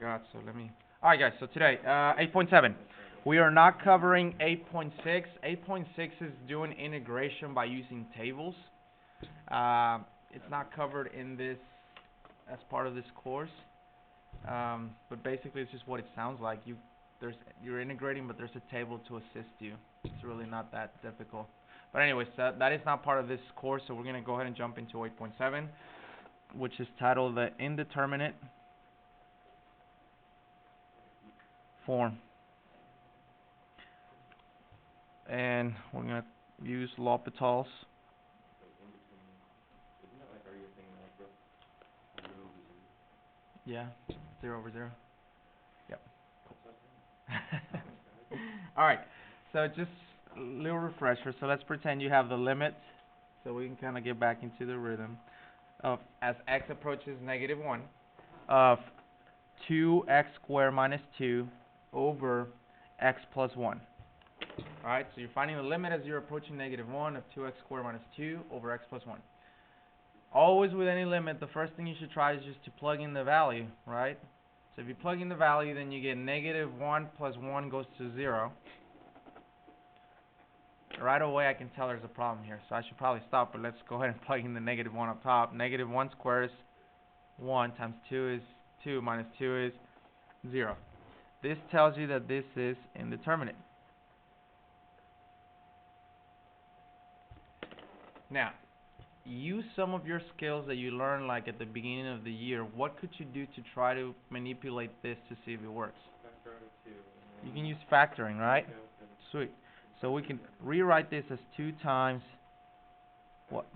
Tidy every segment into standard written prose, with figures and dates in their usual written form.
forgot, so let me... Alright guys, so today, 8.7. We are not covering 8.6. 8.6 is doing integration by using tables. It's not covered in this, as part of this course. But basically it's just what it sounds like. You're integrating, but there's a table to assist you. It's really not that difficult. But anyways, that is not part of this course, so we're going to go ahead and jump into 8.7, which is titled the Indeterminate Form. And we're going to use L'Hopital's. Yeah, 0 over 0. Yep. Alright, so just a little refresher. So let's pretend you have the limit, so we can kind of get back into the rhythm of, as x approaches negative 1, of 2x squared minus 2 over x plus 1. Alright, so you're finding the limit as you're approaching negative 1 of 2x squared minus 2 over x plus 1. Always with any limit, the first thing you should try is just to plug in the value, right? So if you plug in the value, then you get negative 1 plus 1 goes to 0. Right away I can tell there's a problem here, so I should probably stop, but let's go ahead and plug in the negative 1 up top. Negative 1 squared is 1 times 2 is 2 minus 2 is 0. This tells you that this is indeterminate. Now, use some of your skills that you learned like at the beginning of the year. What could you do to try to manipulate this to see if it works? You can use factoring, right? Sweet. So we can rewrite this as 2 times what?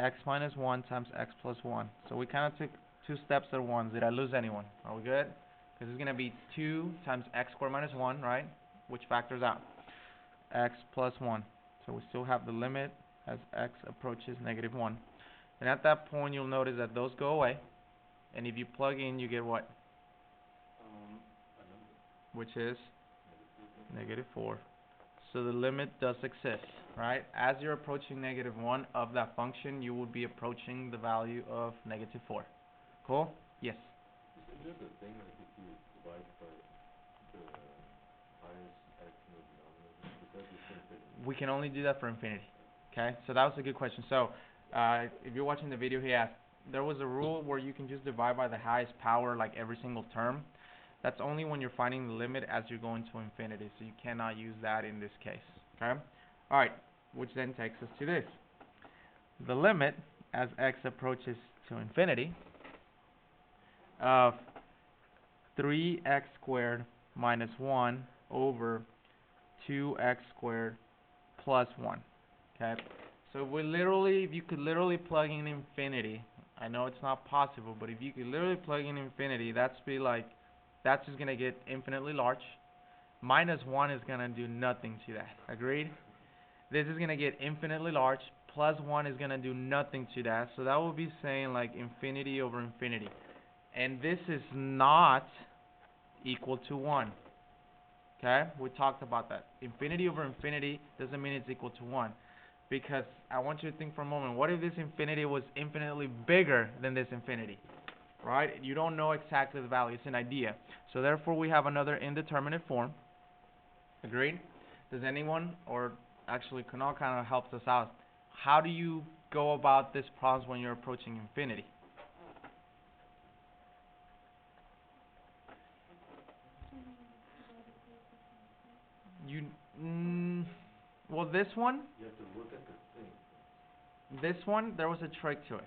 X minus 1 times x plus 1. So we kind of took 2 steps at once. Did I lose anyone? Are we good? Because it's going to be 2 times x squared minus 1, right? Which factors out. X plus 1. So we still have the limit as x approaches negative 1. And at that point, you'll notice that those go away. And if you plug in, you get what? Which is negative 4. So the limit does exist, right? As you're approaching negative 1 of that function, you will be approaching the value of negative 4. Cool? Yes? Is there the thing that if you divide by the highest x in the denominator, is that the same thing? We can only do that for infinity. Okay, so that was a good question. So, if you're watching the video, he asked, there was a rule where you can just divide by the highest power like every single term. That's only when you're finding the limit as you're going to infinity, so you cannot use that in this case. Okay? Alright, which then takes us to this. The limit as x approaches to infinity of 3x squared minus 1 over 2x squared plus 1. Okay, so if you could literally plug in infinity, I know it's not possible, but if you could literally plug in infinity, that's just going to get infinitely large. Minus 1 is going to do nothing to that. Agreed? This is going to get infinitely large. Plus 1 is going to do nothing to that. So that will be saying like infinity over infinity. And this is not equal to 1. Okay, we talked about that. Infinity over infinity doesn't mean it's equal to 1. Because I want you to think for a moment, what if this infinity was infinitely bigger than this infinity? Right? You don't know exactly the value. It's an idea. So therefore we have another indeterminate form. Agreed? Does anyone, or actually Kunal kind of helps us out, how do you go about this problem when you're approaching infinity? Well, this one, You have to look at the thing. this one, there was a trick to it.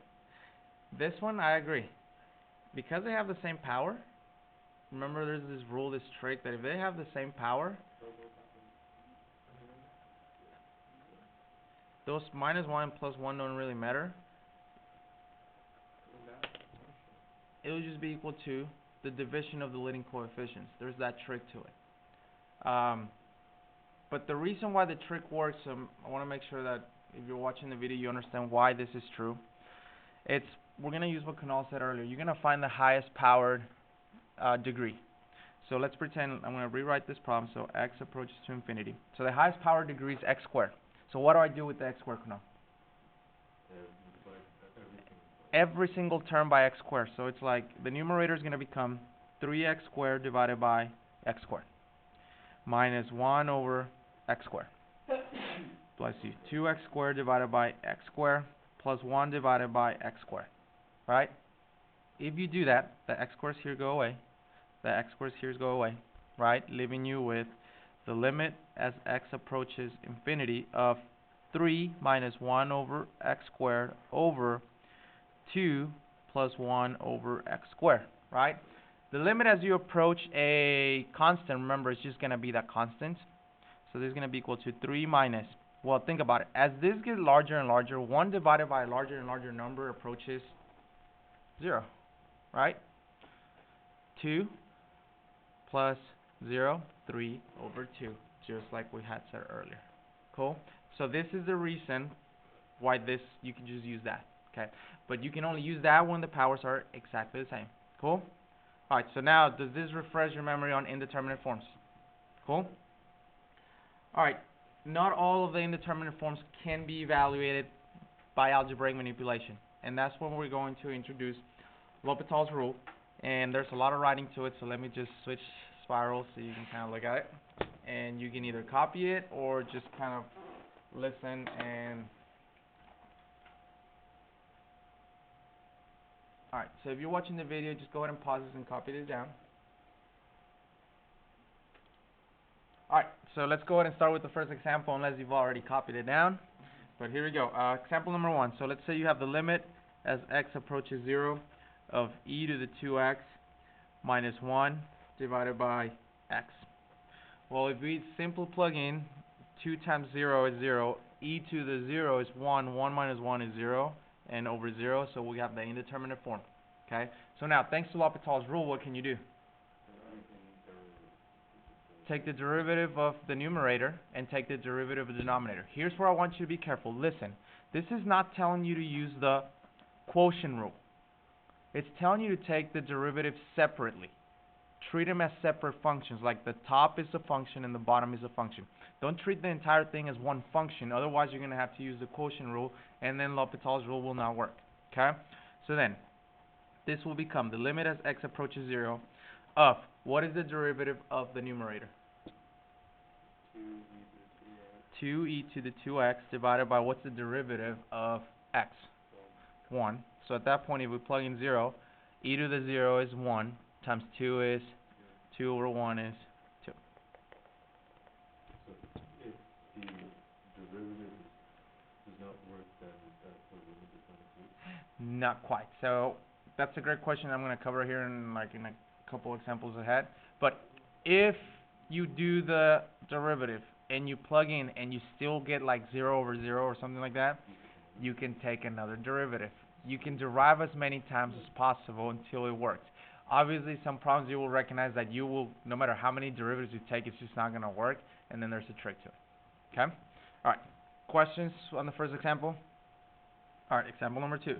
This one, I agree. Because they have the same power, remember there's this rule, this trick, that if they have the same power, those minus 1 and plus 1 don't really matter. It will just be equal to the division of the leading coefficients. There's that trick to it. But the reason why the trick works, I want to make sure that if you're watching the video, you understand why this is true. We're going to use what Kunal said earlier. You're going to find the highest powered degree. So let's pretend I'm going to rewrite this problem. So x approaches to infinity. So the highest powered degree is x squared. So what do I do with the x squared, Kunal? every single term by x squared. So it's like the numerator is going to become 3x squared divided by x squared minus 1 over x squared plus 2x squared divided by x squared plus 1 divided by x squared, right? If you do that, the x squares here go away, the x squares here go away, right? Leaving you with the limit as x approaches infinity of 3 minus 1 over x squared over 2 plus 1 over x squared, right? The limit as you approach a constant, remember, it's just going to be that constant. So this is going to be equal to 3 minus, well, think about it. As this gets larger and larger, 1 divided by a larger and larger number approaches 0, right? 2 plus 0, 3 over 2, just like we had said earlier. Cool? So this is the reason why this, you can just use that, okay? But you can only use that when the powers are exactly the same. Cool? Alright, so now, does this refresh your memory on indeterminate forms? Cool? Alright, not all of the indeterminate forms can be evaluated by algebraic manipulation. And that's when we're going to introduce L'Hopital's rule. And there's a lot of writing to it, so let me just switch spirals so you can kind of look at it. And you can either copy it or just kind of listen and... Alright, so if you're watching the video, just go ahead and pause this and copy this down. Alright, so let's go ahead and start with the first example, unless you've already copied it down. But here we go. Example number 1. So let's say you have the limit as x approaches 0 of e to the 2x minus 1 divided by x. Well, if we simply plug in 2 times 0 is 0, e to the 0 is 1, 1 minus 1 is 0, and over 0, so we have the indeterminate form. Okay? So now, thanks to L'Hopital's rule, what can you do? Take the derivative of the numerator and take the derivative of the denominator. Here's where I want you to be careful. Listen, this is not telling you to use the quotient rule. It's telling you to take the derivative separately. Treat them as separate functions, like the top is a function and the bottom is a function. Don't treat the entire thing as one function, otherwise you're going to have to use the quotient rule, and then L'Hopital's rule will not work. Okay? So then, this will become the limit as x approaches 0 of, what is the derivative of the numerator? 2e to the 2x divided by, what's the derivative of x? 1. So at that point, if we plug in 0, e to the 0 is 1, times 2 is 2 over 1 is 2. So if the derivative does not work, then that's what the limit is going to do? Not quite. So that's a great question I'm going to cover here in a couple examples ahead. But if you do the derivative and you plug in and you still get like 0 over 0 or something like that, you can take another derivative. You can derive as many times as possible until it works. Obviously, some problems you will recognize that you will, no matter how many derivatives you take, it's just not going to work, and then there's a trick to it. Okay? Alright, questions on the first example? Alright, example number 2.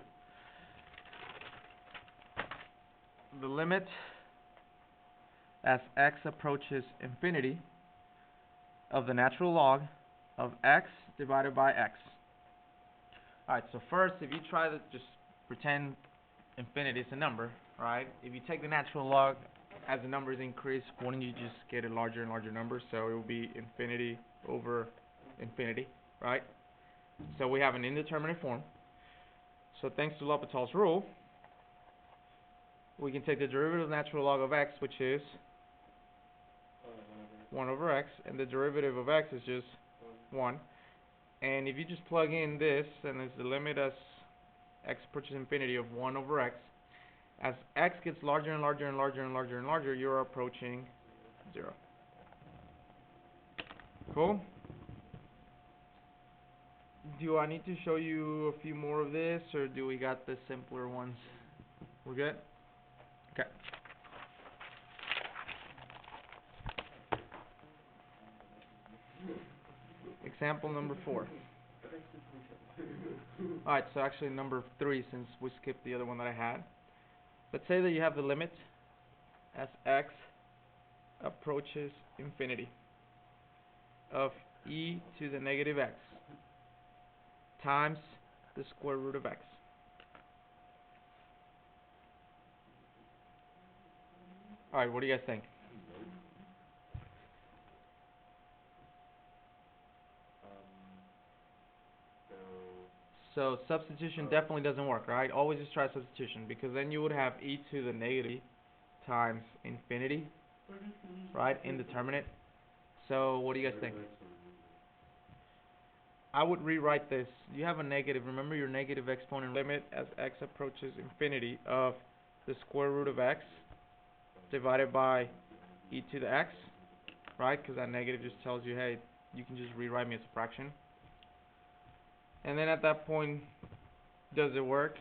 The limit as x approaches infinity of the natural log of x divided by x. Alright, so first, if you try to just pretend infinity is a number, right? If you take the natural log as the numbers increase, wouldn't you just get a larger and larger number? So it will be infinity over infinity, right? So we have an indeterminate form. So thanks to L'Hopital's rule, we can take the derivative of the natural log of x, which is 1 over x, and the derivative of x is just 1. And if you just plug in this, and it's the limit as x approaches infinity of 1 over x, as x gets larger and larger and larger and larger and larger, you're approaching 0. Cool? Do I need to show you a few more of this, or do we got the simpler ones? We're good? Okay. Example number 4. Alright, so actually number 3, since we skipped the other one that I had. Let's say that you have the limit as x approaches infinity of e to the negative x times the square root of x. Alright, what do you guys think? Nope. So So substitution definitely doesn't work, right? Always just try substitution, because then you would have e to the negative times infinity, right? Indeterminate. So what do you guys think? I would rewrite this. You have a negative. Remember your negative exponent limit as x approaches infinity of the square root of x divided by e to the x, right? Because that negative just tells you, hey, you can just rewrite me as a fraction. And then at that point, does it work?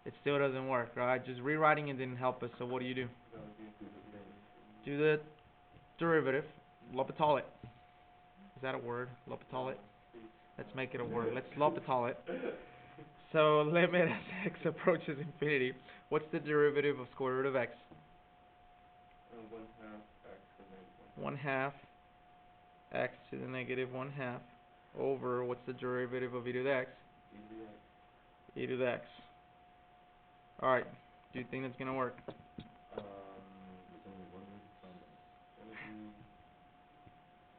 It still doesn't work, right? Just rewriting it didn't help us, so what do? Do the derivative, L'Hopital it. Is that a word? L'Hopital it? Let's make it a word. Let's L'Hopital it. So limit as x approaches infinity. What's the derivative of square root of x? 1 half x to the negative 1 half over, what's the derivative of e to the x? E to the x. Alright, do you think that's going to work? there's only one way to find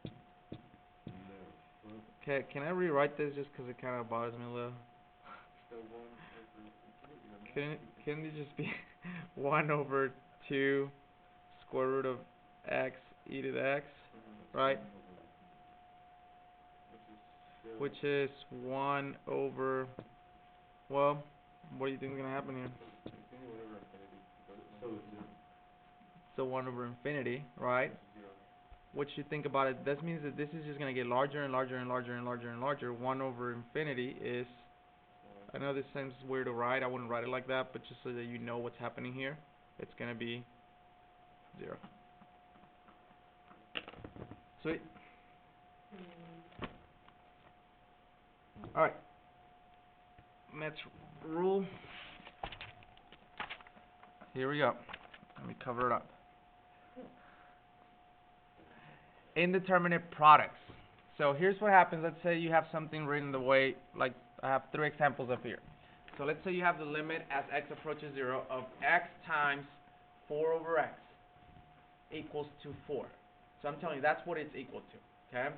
out. No. Okay, can I rewrite this just because it kind of bothers me a little? So 1 over Couldn't it just be 1 over 2 square root of x e to the x, right? Which is 1 over, well, what do you think is going to happen here? So 1 over infinity, right? What you think about it, that means that this is just going to get larger and larger and larger and larger and larger. 1 over infinity is, I know this sounds weird to write, I wouldn't write it like that, but just so that you know what's happening here, it's going to be 0. Sweet. Alright. Let's rule. Here we go. Let me cover it up. Indeterminate products. So here's what happens. Let's say you have something written the way, like I have 3 examples up here. So let's say you have the limit as x approaches 0 of x times 4 over x equals to 4. So I'm telling you that's what it's equal to, okay?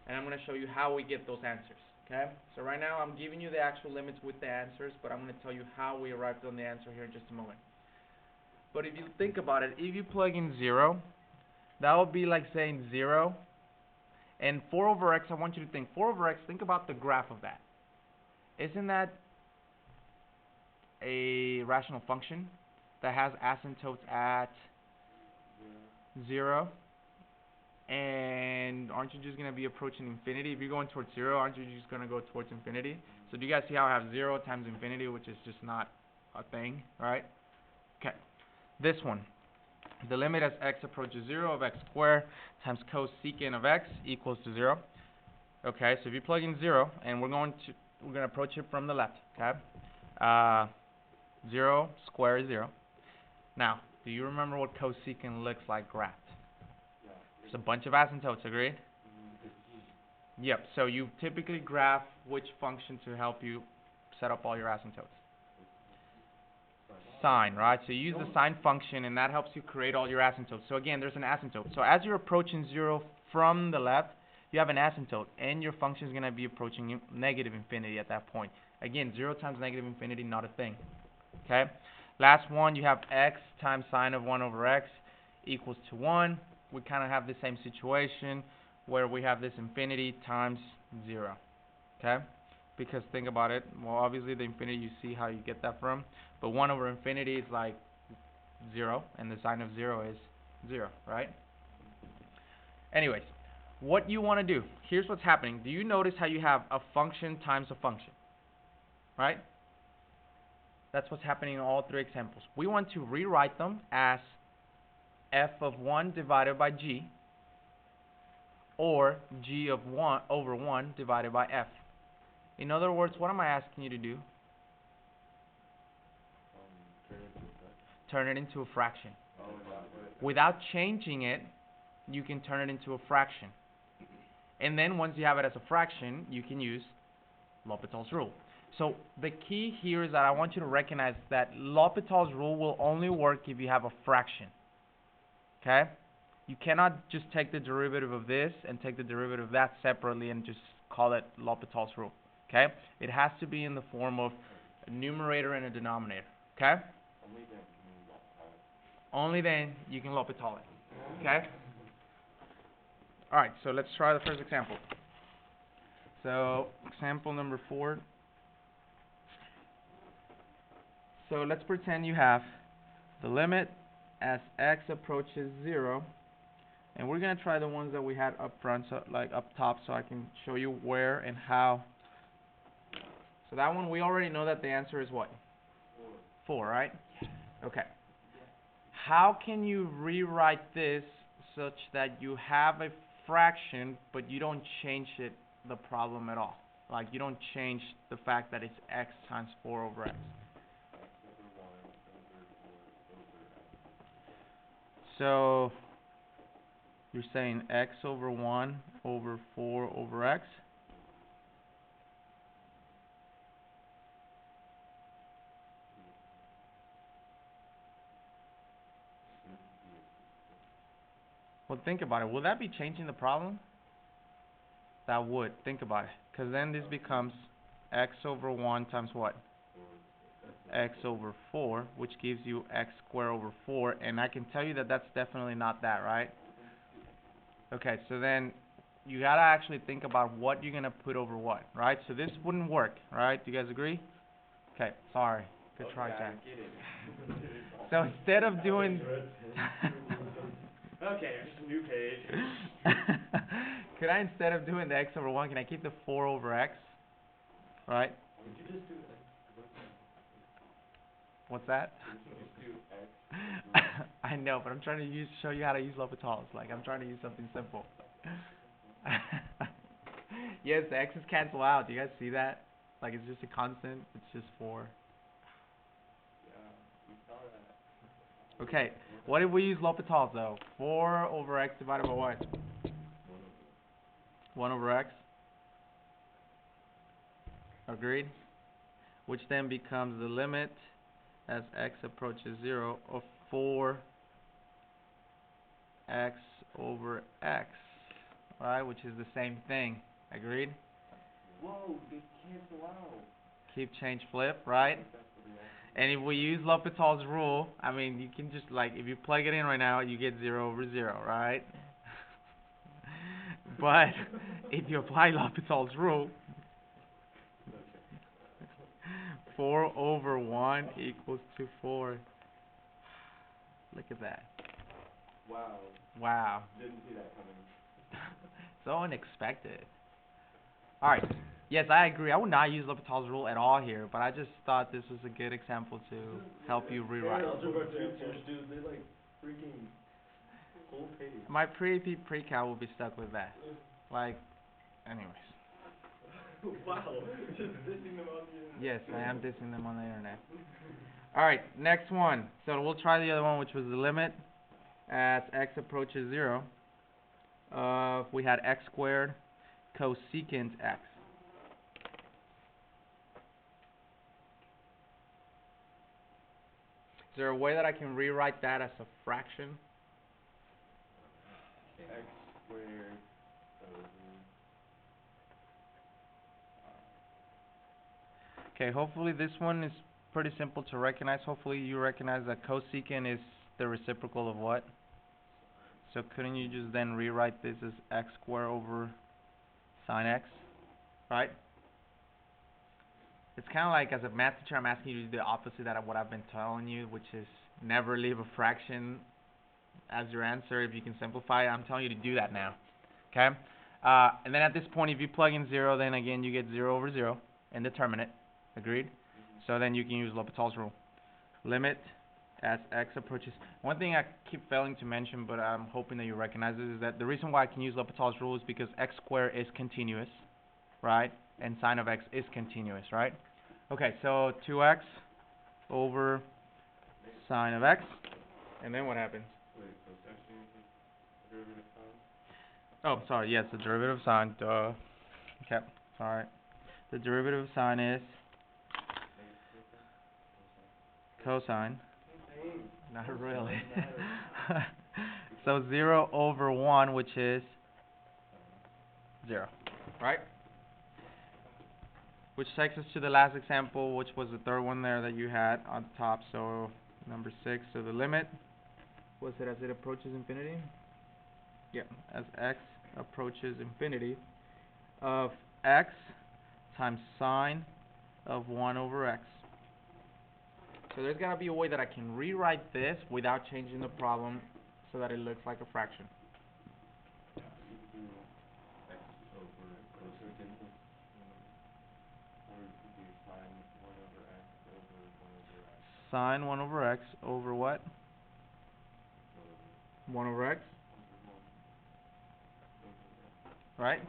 And I'm going to show you how we get those answers, okay? So right now I'm giving you the actual limits with the answers, but I'm going to tell you how we arrived on the answer here in just a moment. But if you think about it, if you plug in 0, that would be like saying 0. And 4 over x, I want you to think. 4 over x, think about the graph of that. Isn't that a rational function that has asymptotes at 0? And aren't you just going to be approaching infinity? If you're going towards 0, aren't you just going to go towards infinity? So do you guys see how I have 0 times infinity, which is just not a thing, right? Okay. This one. The limit as x approaches 0 of x squared times cosecant of x equals to 0. Okay, so if you plug in 0, and we're going to approach it from the left, okay? 0 squared is 0. Now, do you remember what cosecant looks like graphed? It's a bunch of asymptotes, agreed? Yep, so you typically graph which function to help you set up all your asymptotes? Sine, right? So you use the sine function, and that helps you create all your asymptotes. So again, there's an asymptote. So as you're approaching 0 from the left, you have an asymptote, and your function is going to be approaching negative infinity at that point. Again, 0 times negative infinity, not a thing. Okay? Last one, you have x times sine of 1 over x equals to 1. We kind of have the same situation where we have this infinity times 0. Okay? Because think about it, well, obviously the infinity, you see how you get that from, but 1 over infinity is like 0, and the sine of 0 is 0, right? Anyways, what you want to do, here's what's happening. Do you notice how you have a function times a function, right? That's what's happening in all 3 examples. We want to rewrite them as f of 1 divided by g, or g of 1 over 1 divided by f. In other words, what am I asking you to do? Turn it into a fraction. Without changing it, you can turn it into a fraction. And then once you have it as a fraction, you can use L'Hopital's rule. So the key here is that I want you to recognize that L'Hopital's rule will only work if you have a fraction. Okay? You cannot just take the derivative of this and take the derivative of that separately and just call it L'Hopital's rule. Okay? It has to be in the form of a numerator and a denominator. Okay? Only then you can L'Hopital it. Okay? Alright, so let's try the first example. So, example number 4. So let's pretend you have the limit as x approaches 0. And we're going to try the ones that we had up front, so like up top, so I can show you where and how. So that one, we already know that the answer is what? 4, right? Okay. How can you rewrite this such that you have a fraction, but you don't change the problem at all? Like, you don't change the fact that it's x times 4 over x. So, you're saying x over 1 over 4 over x? Well, think about it. Will that be changing the problem? That would. Think about it. Because then this becomes x over 1 times what? X over 4, which gives you x squared over 4. And I can tell you that that's definitely not that, right? Okay, so then you got to actually think about what you're going to put over what, right? So this wouldn't work, right? Do you guys agree? Okay, sorry. Good try, Jack. So instead of doing... Okay, just a new page. Could I, instead of doing the x over 1, can I keep the 4 over x? Right? Would you just do x? What's that? Would you just do x? I know, but I'm trying to show you how to use L'Hopital's. Like, I'm trying to use something simple. Yes, the x's cancel out. Do you guys see that? Like, it's just a constant. It's just 4. Yeah, we saw that. Okay, what if we use L'Hopital's, though? 4 over x divided by what? 1 over x. Agreed? Which then becomes the limit as x approaches 0 of 4 x over x, right? Which is the same thing. Agreed? Whoa, they cancel out. Keep, change, flip, right? And if we use L'Hopital's rule, I mean, you can just, like, if you plug it in right now, you get 0 over 0, right? But if you apply L'Hopital's rule, 4 over 1 equals to 4. Look at that. Wow. Wow. Didn't see that coming. So unexpected. Alright. Yes, I agree. I would not use L'Hopital's rule at all here, but I just thought this was a good example to help you rewrite. Algebra teachers, dude, they like freaking whole page. My pre-AP pre-cal will be stuck with that. Like, anyways. Wow, just dissing them on the internet. Yes, I am dissing them on the internet. Alright, next one. So we'll try the other one, which was the limit as x approaches 0. We had x squared cosecant x. Is there a way that I can rewrite that as a fraction? X squared Okay, hopefully this one is pretty simple to recognize. Hopefully you recognize that cosecant is the reciprocal of what? So couldn't you just then rewrite this as x squared over sine x, right? It's kind of like, as a math teacher, I'm asking you to do the opposite of what I've been telling you, which is never leave a fraction as your answer if you can simplify it. I'm telling you to do that now, okay? And then at this point, if you plug in 0, then again you get 0 over 0, indeterminate, agreed? So then you can use L'Hopital's rule. Limit as x approaches. One thing I keep failing to mention, but I'm hoping that you recognize this, is that the reason why I can use L'Hopital's rule is because x squared is continuous, right? And sine of x is continuous, right? Okay, so 2x over sine of x. And then what happens? Wait, so it's actually the derivative sine? Oh, sorry, yes, the derivative of sine, duh. Okay, sorry. The derivative of sine is cosine. Not really. So 0 over 1, which is 0, right? Which takes us to the last example, which was the third one there that you had on top. So number 6, so the limit, was it as it approaches infinity? Yeah, as x approaches infinity of x times sine of 1 over x. So there's got to be a way that I can rewrite this without changing the problem so that it looks like a fraction. Sine 1 over x over what? 1 over x. Right?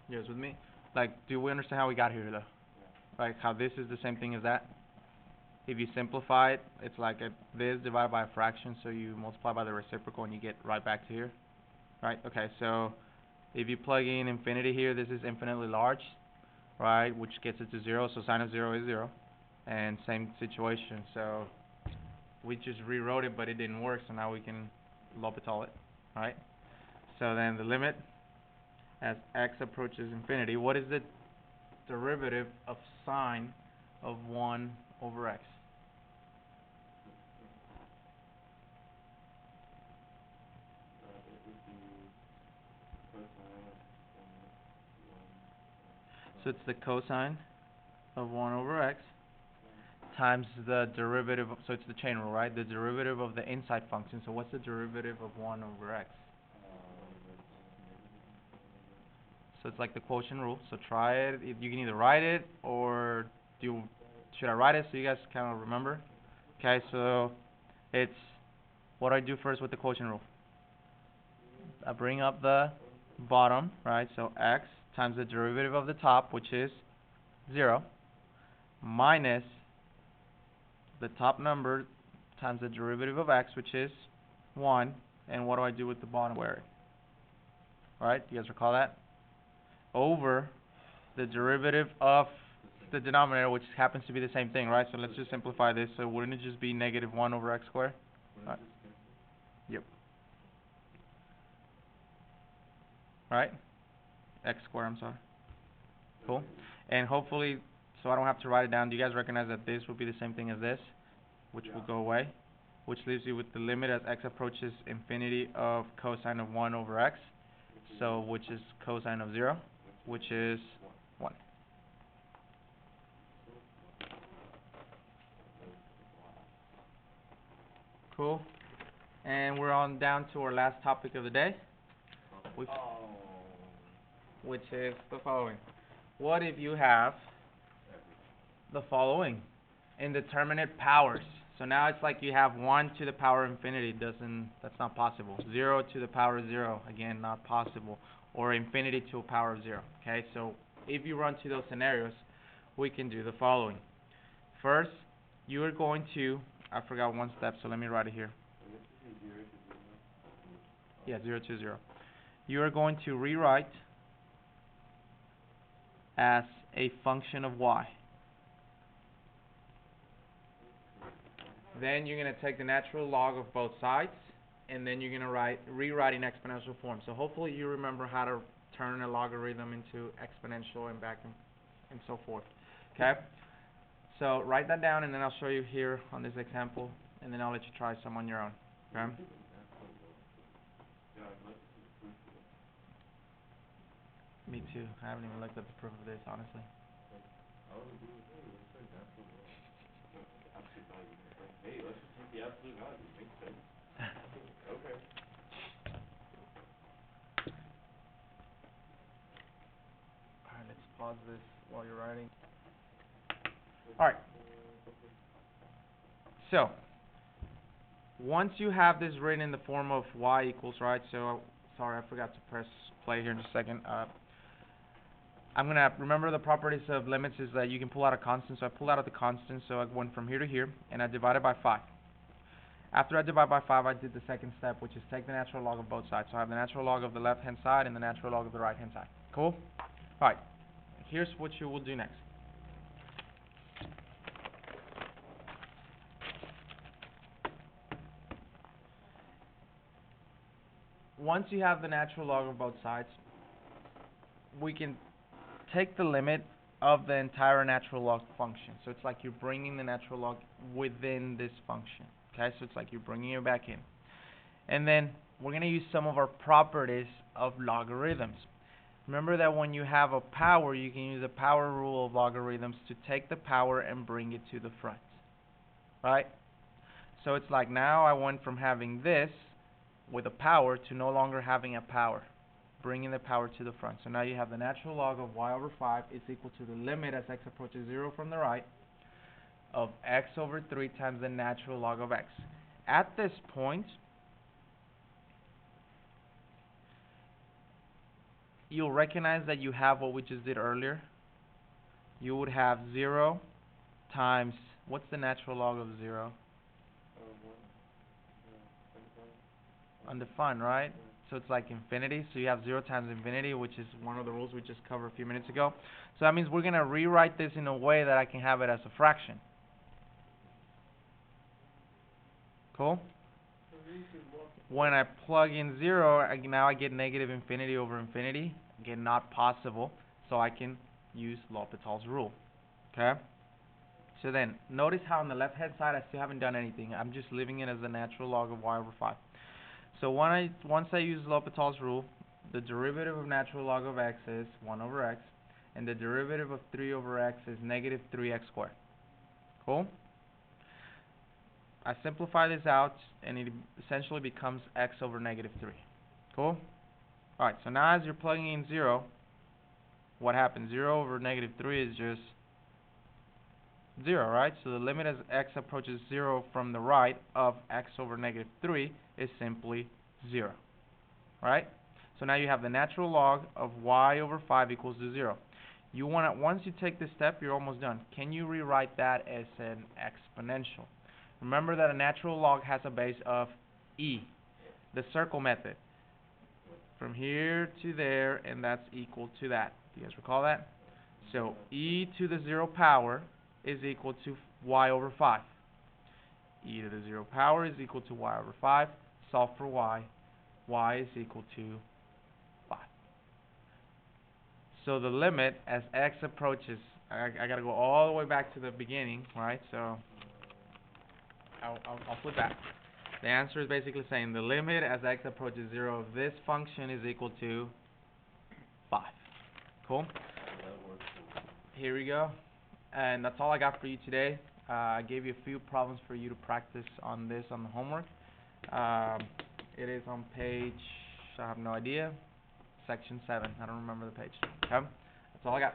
You guys with me? Like, do we understand how we got here, though? Like, how this is the same thing as that? If you simplify it, it's like this divided by a fraction, so you multiply by the reciprocal and you get right back to here. Right? Okay, so if you plug in infinity here, this is infinitely large, right? Which gets it to 0, so sine of 0 is 0. And same situation, so we just rewrote it, but it didn't work, so now we can L'Hopital it, right? So then the limit as x approaches infinity, what is the derivative of sine of 1 over x? So it's the cosine of 1 over x times the derivative, so it's the chain rule, right? The derivative of the inside function. So what's the derivative of 1 over x? So it's like the quotient rule. So try it. You can either write it or should I write it so you guys kind of remember? Okay, so it's what do I do first with the quotient rule? I bring up the bottom, right? So x times the derivative of the top, which is 0, minus the top number times the derivative of x, which is 1. And what do I do with the bottom square? Right? You guys recall that? Over the derivative of the denominator, which happens to be the same thing, right? So let's just simplify this. So wouldn't it just be negative 1 over x squared? Right. Yep. Right? X squared, I'm sorry. Cool. And hopefully, so I don't have to write it down, do you guys recognize that this will be the same thing as this, which will go away, which leaves you with the limit as x approaches infinity of cosine of 1 over x, so which is cosine of 0, which is 1. Cool. And we're on down to our last topic of the day, which is the following. What if you have the following indeterminate powers? So now it's like you have 1 to the power of infinity. That's not possible. 0 to the power of 0, again, not possible. Or infinity to a power of 0. Okay, so if you run to those scenarios, we can do the following. First, you are going to, I forgot one step, so let me write it here. Yeah, 0 to 0. You are going to rewrite as a function of y. Then you're going to take the natural log of both sides, and then you're going to rewrite in exponential form. So hopefully you remember how to turn a logarithm into exponential and back and so forth. Okay? So write that down, and then I'll show you here on this example, and then I'll let you try some on your own. Okay? Me too. I haven't even looked at the proof of this, honestly. Hey, let's just take the absolute value. Makes sense. Okay. Alright, let's pause this while you're writing. Alright. So, once you have this written in the form of y equals, right, so, sorry, I forgot to press play here in just a second. I'm going to remember the properties of limits is that you can pull out a constant. So I pulled out the constant, so I went from here to here, and I divided by 5. After I divide by 5, I did the second step, which is take the natural log of both sides. So I have the natural log of the left-hand side and the natural log of the right-hand side. Cool? Alright, here's what you will do next. once you have the natural log of both sides, we can take the limit of the entire natural log function. So it's like you're bringing the natural log within this function. Okay, so it's like you're bringing it back in. And then we're going to use some of our properties of logarithms. Remember that when you have a power, you can use the power rule of logarithms to take the power and bring it to the front. Right? So it's like now I went from having this with a power to no longer having a power, bringing the power to the front. So now you have the natural log of y over 5 is equal to the limit as x approaches 0 from the right of x over 3 times the natural log of x. At this point, you'll recognize that you have what we just did earlier. You would have 0 times, what's the natural log of 0? Undefined, right? So it's like infinity. So you have 0 times infinity, which is one of the rules we just covered a few minutes ago. So that means we're going to rewrite this in a way that I can have it as a fraction. Cool? When I plug in 0, now I get negative infinity over infinity. Again, not possible. So I can use L'Hopital's rule. Okay? So then, notice how on the left-hand side I still haven't done anything. I'm just leaving it as the natural log of y over 5. So once I use L'Hopital's rule, the derivative of natural log of x is 1 over x, and the derivative of 3 over x is negative 3x squared. Cool? I simplify this out, and it essentially becomes x over negative 3. Cool? Alright, so now as you're plugging in 0, what happens? 0 over negative 3 is just 0, right? So the limit as x approaches 0 from the right of x over negative 3 is simply 0, right? So now you have the natural log of y over 5 equals to 0. You want to, once you take this step, you're almost done. Can you rewrite that as an exponential? Remember that a natural log has a base of e, the circle method. From here to there, and that's equal to that. Do you guys recall that? So e to the 0 power is equal to y over 5. E to the 0 power is equal to y over 5. Solve for y. Y is equal to 5. So the limit as x approaches, I got to go all the way back to the beginning, right? So I'll flip back. The answer is basically saying the limit as x approaches 0 of this function is equal to 5. Cool? Here we go. And that's all I got for you today. I gave you a few problems for you to practice on this on the homework. It is on page, I have no idea, section 7. I don't remember the page. Okay? That's all I got.